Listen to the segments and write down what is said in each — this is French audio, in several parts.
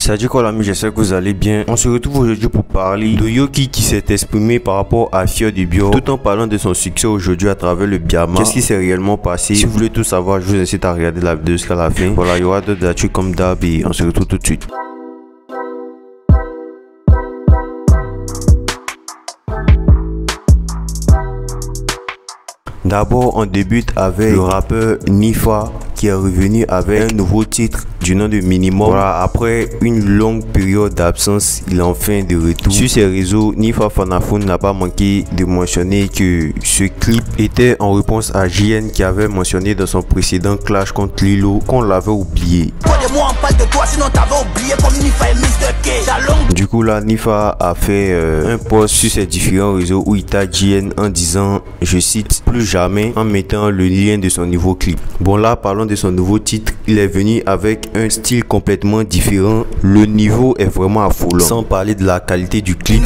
Salut quoi l'ami, j'espère que vous allez bien. On se retrouve aujourd'hui pour parler de Yoki qui s'est exprimé par rapport à Fior du Bio, tout en parlant de son succès aujourd'hui à travers le Biama. Qu'est-ce qui s'est réellement passé? Si vous voulez tout savoir, je vous incite à regarder la vidéo jusqu'à la fin. Voilà, il y aura d'autres actus comme d'hab et on se retrouve tout de suite. D'abord, on débute avec le rappeur Nifa qui est revenu avec un nouveau titre du nom de Minimum. Voilà, après une longue période d'absence, il est enfin de retour. Sur ses réseaux, Nifa Fanafoun n'a pas manqué de mentionner que ce clip était en réponse à JN qui avait mentionné dans son précédent clash contre Lilo qu'on l'avait oublié. Du coup là, Nifa a fait un post sur ses différents réseaux où il tag JN en disant, je cite, plus jamais, en mettant le lien de son nouveau clip. Bon là, parlons de son nouveau titre. Il est venu avec un style complètement différent. Le niveau est vraiment affolant. Sans parler de la qualité du clip.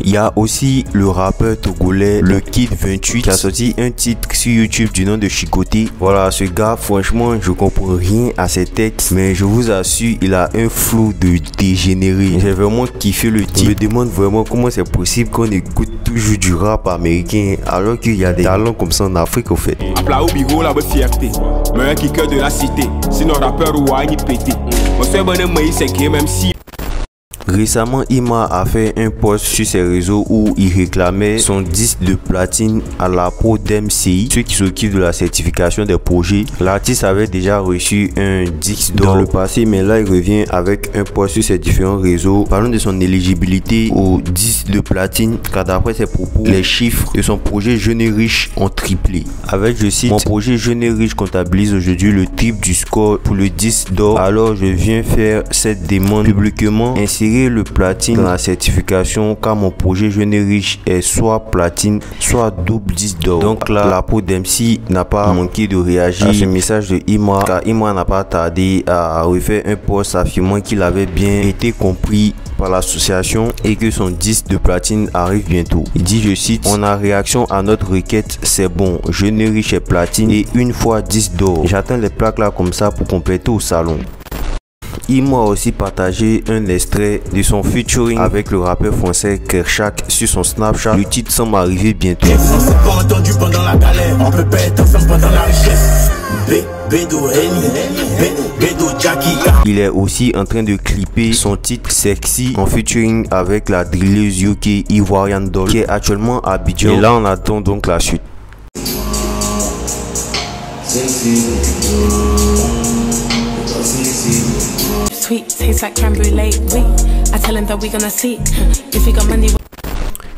Il y a aussi le rappeur togolais le Kid 28 qui a sorti un titre sur YouTube du nom de Chicoté. Voilà, ce gars, franchement, je comprends rien à ses textes, mais je vous assure, il a un flow de dégénéré. J'ai vraiment kiffé le titre. Je me demande vraiment comment c'est possible qu'on écoute toujours du rap américain alors qu'il y a des talents comme ça en Afrique au fait. Applaud Bigo, la fierté, meilleur kicker de la cité. Sinon rappeur ou à y péter. Mon seul bonhomme c'est que même si. Récemment, Ima a fait un post sur ses réseaux où il réclamait son disque de platine à la Pro d'MCI, ceux qui s'occupent de la certification des projets. L'artiste avait déjà reçu un disque d'or dans le passé, mais là il revient avec un post sur ses différents réseaux parlant de son éligibilité au disque de platine, car d'après ses propos, les chiffres de son projet Jeune et Riche ont triplé. Avec, je cite, mon projet Jeune et Riche comptabilise aujourd'hui le triple du score pour le disque d'or, alors je viens faire cette demande publiquement, insérer le platine dans la certification car mon projet Jeune et Riche est soit platine soit double disque d'or. Donc là, la Pro d'MC n'a pas manqué de réagir à ce message de Ima, car Ima n'a pas tardé à refaire un post affirmant qu'il avait bien été compris par l'association et que son disque de platine arrive bientôt. Il dit, je cite, on a réaction à notre requête, c'est bon, Jeune et Riche est platine et une fois disque d'or. J'attends les plaques là comme ça pour compléter au salon. Il m'a aussi partagé un extrait de son featuring avec le rappeur français Kershak sur son Snapchat. Le titre semble arriver bientôt. On s'est pas entendu pendant la galère, on peut pas être ensemble pendant la richesse. Il est aussi en train de clipper son titre Sexy en featuring avec la drilleuse UK Ivoirian Doll qui est actuellement à Abidjan. Et là on attend donc la suite.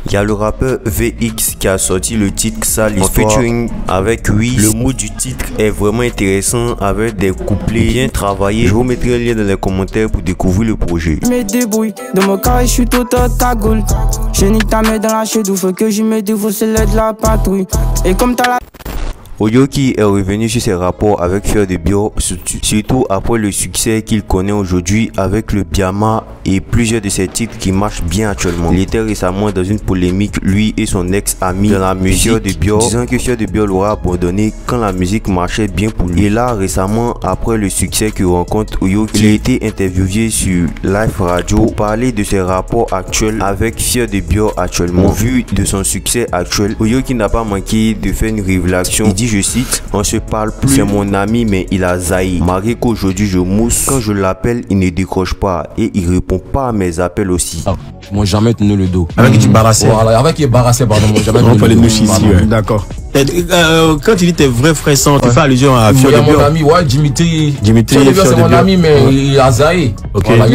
Il y a le rappeur VX qui a sorti le titre Sale Histoire en featuring avec Wiz. Le mot du titre est vraiment intéressant avec des couplets bien travaillés. Je vous mettrai un lien dans les commentaires pour découvrir le projet. Je me débrouille, dans mon carré je suis tout à cagoule. Je nique ta mère dans la chedou, faut que j'y me dévousse l'aide de la patrouille. Et comme t'as la... Yoki est revenu sur ses rapports avec Fior du Bio, surtout après le succès qu'il connaît aujourd'hui avec le Biama et plusieurs de ses titres qui marchent bien actuellement. Il était récemment dans une polémique, lui et son ex-ami dans la musique, Fior du Bio, disant que Fior du Bio l'aura abandonné quand la musique marchait bien pour lui. Et là, récemment, après le succès qu'il rencontre Yoki, il a été interviewé sur Live Radio pour parler de ses rapports actuels avec Fior du Bio actuellement. Au vu de son succès actuel, Yoki n'a pas manqué de faire une révélation. Il dit, je cite, on se parle plus, c'est mon ami mais il a zaï. Malgré qu'aujourd'hui je mousse, quand je l'appelle il ne décroche pas et il répond pas à mes appels aussi. Moi jamais tenu le dos. Avec qui tu barrassais. Voilà, avec qui barrassait pardon, moi jamais tenu le dos. Ici, ouais. D'accord. Quand tu dis tes vrais frères sont, tu fais allusion à Fior du Bio. Mon ami, ouais, Dimitri. C'est mon ami mais il a zaï. Ok. Voilà,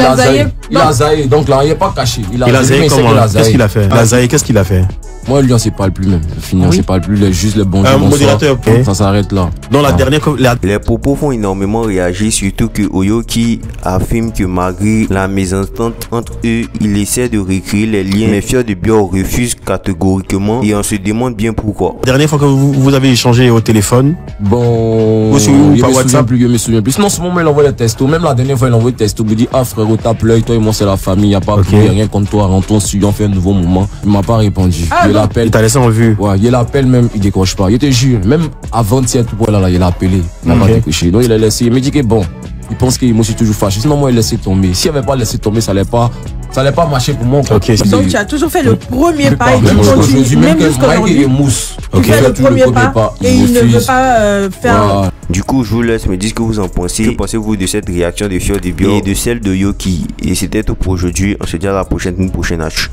il a zaï. Donc là il n'est pas caché. Il a zaï comment? Qu'est-ce qu'il a fait? Il a zaï, qu'est-ce qu'il a fait? Moi, lui, on ne se parle plus même. Fini, on ne se parle plus, juste les bons jours. Modérateur, ça s'arrête là. Dans la dernière... Les propos font énormément réagir, surtout que Yoki affirme que malgré la mésentente entre eux, il essaie de recréer les liens, mais Fior du Bio refuse catégoriquement et on se demande bien pourquoi. La dernière fois que vous avez échangé au téléphone, bon, je me souviens plus. Non, ce moment, il envoie les textos. Même la dernière fois, il envoie les textos. Il me dit, ah frérot, tape l'œil, toi et moi, c'est la famille, il n'y a pas rien contre toi, rentrons sur, on fait un nouveau moment. Il ne m'a pas répondu. l'appelle. Il t'a laissé en vue. Ouais, il l'appelle même, il décroche pas. Il te jure, même avant-hier, tout pour là, il l'a appelé. Il n'a pas décroché. Donc il a laissé. Il me dit que bon, il pense que moi je suis toujours fâché. Sinon, moi, il a laissé tomber. S'il n'avait pas laissé tomber, ça n'allait pas marcher pour moi. Ok. Donc tu as toujours fait le premier pas et tu même continues. Même jusqu'aujourd'hui. Tu fais le premier pas et il ne veut pas faire. Du coup, je vous laisse me dire ce que vous en pensez. Que pensez-vous de cette réaction de Fior Dibio et de celle de Yoki? Et c'était tout pour aujourd'hui. On se dit à la prochaine, une prochaine H.